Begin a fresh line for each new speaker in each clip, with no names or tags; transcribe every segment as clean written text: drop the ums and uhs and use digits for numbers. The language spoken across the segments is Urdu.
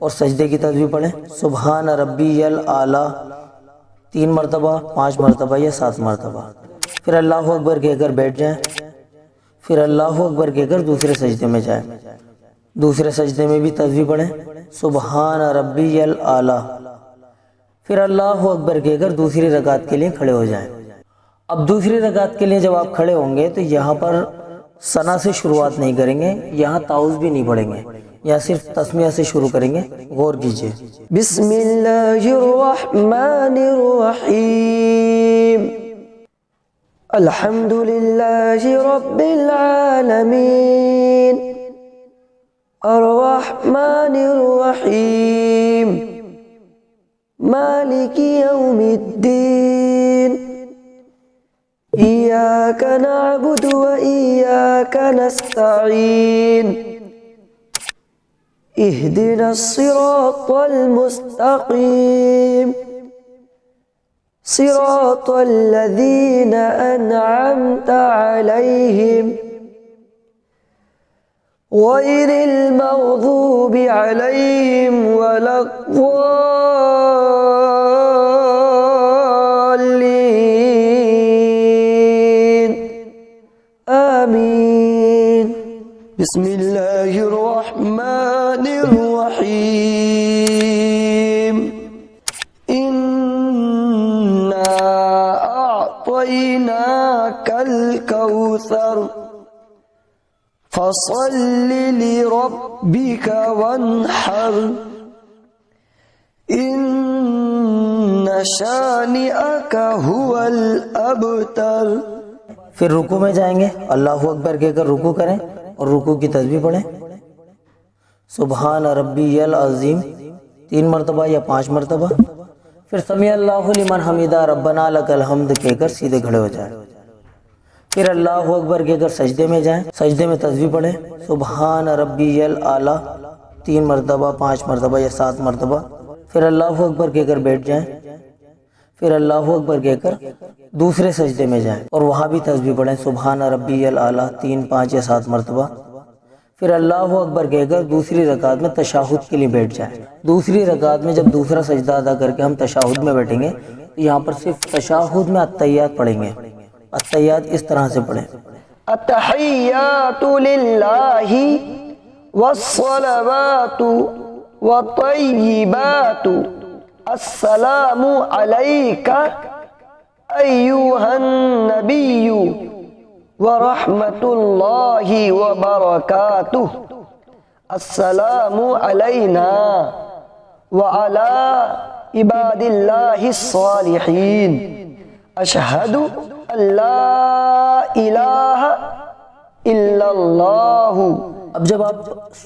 اور سجدے کی تسبیح پڑھیں سبحان ربی الاعلی 3 مرتبہ 5 مرتبہ یا 7 مرتبہ، پھر اللہ اکبر کہہ کر بیٹھ جائیں، پھر اللہ اکبر کہہ کر دوسرے سجدے میں جائیں، دوسرے سجدے میں بھی تسبیح پڑھیں سبحان ربی الاعلی، پھر اللہ اکبر کہہ کر دوسری رکعت کے لیے کھڑے ہو جائیں۔ اب دوسری رکعت کے لیے جب آپ کھڑے ہوں گے تو یہاں پر ثنا سے شروعات نہیں کریں گے، یہاں تعوذ بھی نہیں پڑھیں گے، یہاں صرف تسمیہ سے شروع کریں گے۔ غور کیجئے،
بسم اللہ الرحمن الرحیم الحمد للہ رب العالمین الرحمن الرحیم مالک یوم الدین ایاک نعبد و ایاک نستعین اهدنا الصراط المستقيم صراط الذين أنعمت عليهم غير المغضوب عليهم ولا الضالين آمين۔ بسم اللہ الرحمن الرحیم انا اعطیناک الکوثر فصل لربک وانحر ان شانئک هو الابتر۔
پھر رکوع میں جائیں گے، اللہ اکبر کہہ کر رکوع کریں اور رکوع کی تسبیح پڑھیں سبحان ربی العظیم 3 مرتبہ یا 5 مرتبہ، پھر سمیع اللہ لمن حمیدہ ربنا لک الحمد کہہ کر سیدھے کھڑے ہو جائیں، پھر اللہ اکبر کہہ کر سجدے میں جائیں، سجدے میں تسبیح پڑھیں سبحان ربی الاعلی 3 مرتبہ 5 مرتبہ یا 7 مرتبہ، پھر اللہ اکبر کہہ کر بیٹھ جائیں، پھر اللہ اکبر کہہ کر دوسرے سجدے میں جائیں اور وہاں بھی تسبیح پڑھیں سبحان ربی الاعلی 3 5 یا 7 مرتبہ، پھر اللہ اکبر کہہ کر دوسری رکعت میں تشہد کے لیے بیٹھ جائیں۔ دوسری رکعت میں جب دوسرا سجدہ ادا کر کے ہم تشہد میں بیٹھیں گے تو یہاں پر صرف تشہد میں التحیات پڑھیں گے، التحیات اس طرح سے پڑھیں
التحیات للہ والصلوات والطیبات السلام علیک ایہا النبی ورحمۃ اللہ وبرکاتہ السلام علینا وعلی عباد اللہ الصالحین اشہد ان لا الہ الا اللہ۔
اب جب آپ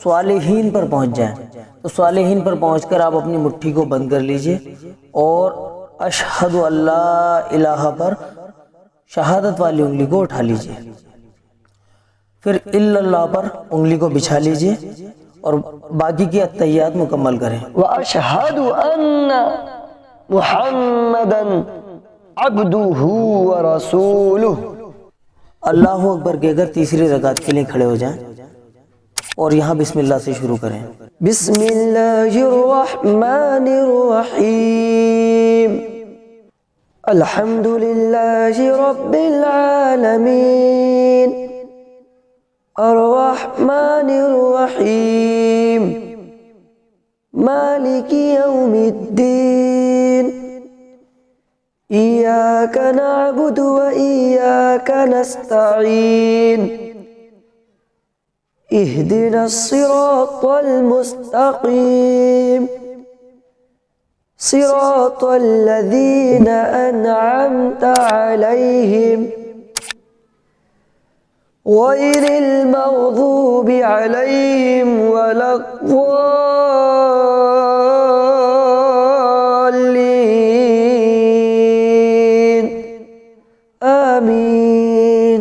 صالحین پر پہنچ جائیں تو صالحین پر پہنچ کر آپ اپنی مٹھی کو بند کر لیجئے اور اشہد اللہ الہ پر شہادت والی انگلی کو اٹھا لیجئے، پھر الا اللہ پر انگلی کو بچھا لیجئے اور باقی کی التحیات مکمل کریں۔
واشہد ان محمدا عبدہ ورسولہ۔
اللہ اکبر کہہ کر تیسری رکعت کے لیے کھڑے ہو جائیں اور یہاں بسم اللہ سے شروع کریں
بسم اللہ الرحمن الرحیم الحمد للہ رب العالمین الرحمن الرحیم مالک یوم الدین ایاک نعبد و ایاک نستعین اهدنا الصراط المستقيم صراط الذين أنعمت عليهم غير المغضوب عليهم ولا الضالين آمين۔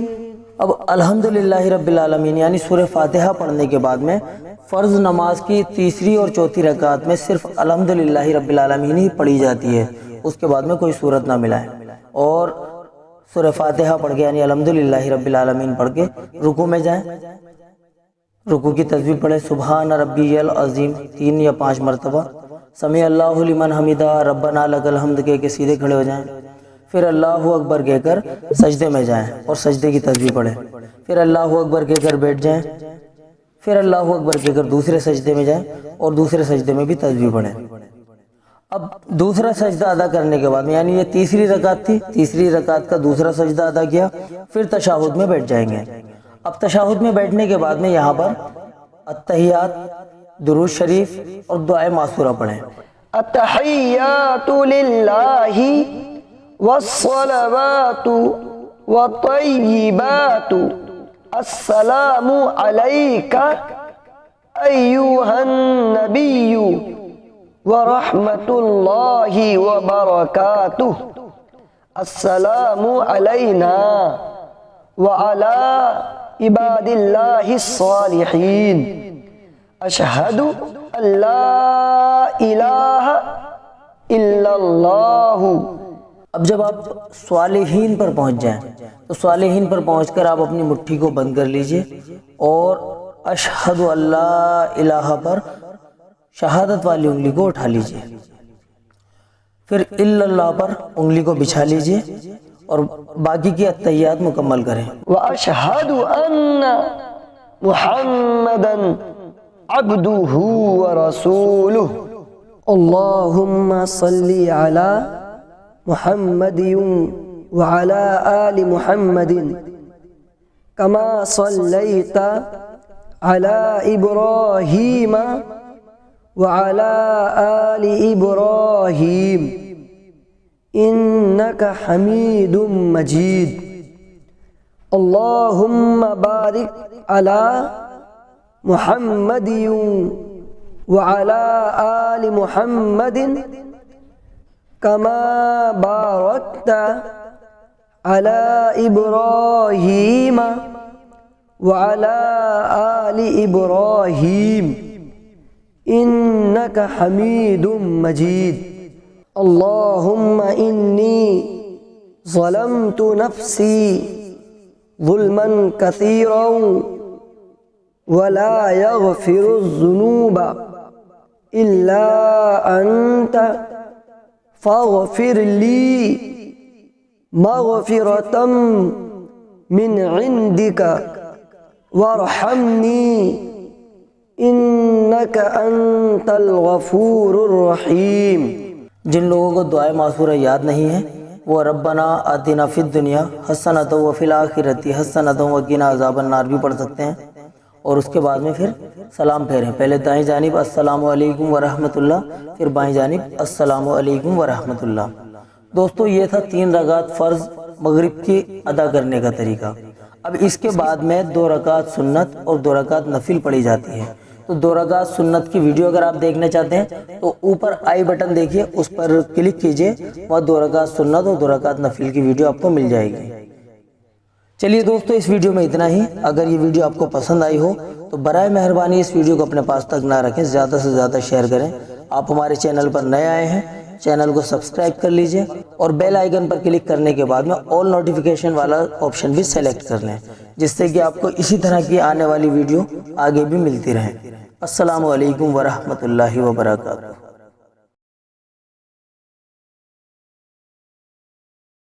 اب الحمدللہ رب العالمین یعنی سورہ فاتحہ پڑھنے کے بعد میں فرض نماز کی تیسری اور چوتھی رکعت میں صرف الحمدللہ رب العالمین ہی پڑھی جاتی ہے، اس کے بعد میں کوئی سورت نہ ملائے، اور سورہ فاتحہ پڑھ کے یعنی الحمدللہ رب العالمین پڑھ کے رکوع میں جائیں، رکوع کی تسبیح پڑھیں سبحان ربی العظیم 3 یا 5 مرتبہ، سمیع اللہ لمن حمیدہ ربنا لک الحمد کہہ کے سیدھے کھڑے ہو جائیں، پھر اللہ اکبر کہہ کر سجدے میں جائیں اور سجدے کی تسبیح پڑھیں، پھر اللہ اکبر کہہ کر بیٹھ جائیں، پھر اللہ اکبر کہہ کر دوسرے سجدے میں جائیں اور دوسرے سجدے میں بھی تسبیح پڑھیں۔ اب دوسرا سجدہ ادا کرنے کے بعد یعنی یہ تیسری رکعت تھی، تیسری رکعت کا دوسرا سجدہ ادا کیا، پھر تشہد میں بیٹھ جائیں گے۔ اب تشہد میں بیٹھنے کے بعد میں یہاں پر التحیات، درود شریف اور دعائے معصورہ پڑھیں۔
التحیات للہ والصلوات والطیبات السلام علیک ایہا النبی ورحمۃ اللہ وبرکاتہ، السلام علینا وعلی عباد اللہ الصالحین، اشہد ان لا الہ الا اللہ۔
اب جب آپ صالحین پر پہنچ جائیں تو صالحین پر پہنچ کر آپ اپنی مٹھی کو بند کر لیجئے اور اشہد اللہ الہ پر شہادت والی انگلی کو اٹھا لیجئے، پھر الا اللہ پر انگلی کو بچھا لیجئے اور باقی کی التحیات مکمل کریں۔
واشہد ان محمدا عبدہ ورسولہ، اللہم صلی علی محمد وعلی آل محمد کما صلیت علی ابراہیم وعلی آل ابراہیم انک حمید مجید، اللہم بارک علی محمد وعلی آل محمد کما بارکت علی ابراہیم وعلی آل ابراہیم انک حمید مجید، اللہم انی ظلمت نفسی ظلما کثیرا ولا یغفر الذنوب الا انت فاغفر لی مغفرة من عندک وارحمنی انک انت الغفور الرحیم۔
جن لوگوں کو دعائے معصورہ یاد نہیں ہیں وہ ربنا آتنا فی الدنیا حسنۃ وفی الآخرۃ حسنۃ وقنا عذاب النار بھی پڑھ سکتے ہیں، اور اس کے بعد میں پھر سلام پھیریں، پہلے دائیں جانب السلام علیکم ورحمۃ اللہ، پھر بائیں جانب السلام علیکم ورحمۃ اللہ۔ دوستو یہ تھا 3 رکعت فرض مغرب کی ادا کرنے کا طریقہ۔ اب اس کے بعد میں 2 رکعت سنت اور 2 رکعت نفل پڑھی جاتی ہے۔ تو 2 رکعت سنت کی ویڈیو اگر آپ دیکھنا چاہتے ہیں تو اوپر آئی بٹن دیکھیے، اس پر کلک کیجئے، وہاں 2 رکعت سنت اور 2 رکعت نفل کی ویڈیو آپ کو مل جائے گی۔ چلیے دوستو اس ویڈیو میں اتنا ہی۔ اگر یہ ویڈیو آپ کو پسند آئی ہو تو برائے مہربانی اس ویڈیو کو اپنے پاس تک نہ رکھیں، زیادہ سے زیادہ شیئر کریں۔ آپ ہمارے چینل پر نئے آئے ہیں، چینل کو سبسکرائب کر لیجئے اور بیل آئیکن پر کلک کرنے کے بعد میں آل نوٹیفیکیشن والا آپشن بھی سیلیکٹ کر لیں، جس سے کہ آپ کو اسی طرح کی آنے والی ویڈیو آگے بھی ملتی رہیں۔ السلام علیکم ورحمۃ اللہ وبرکاتہ۔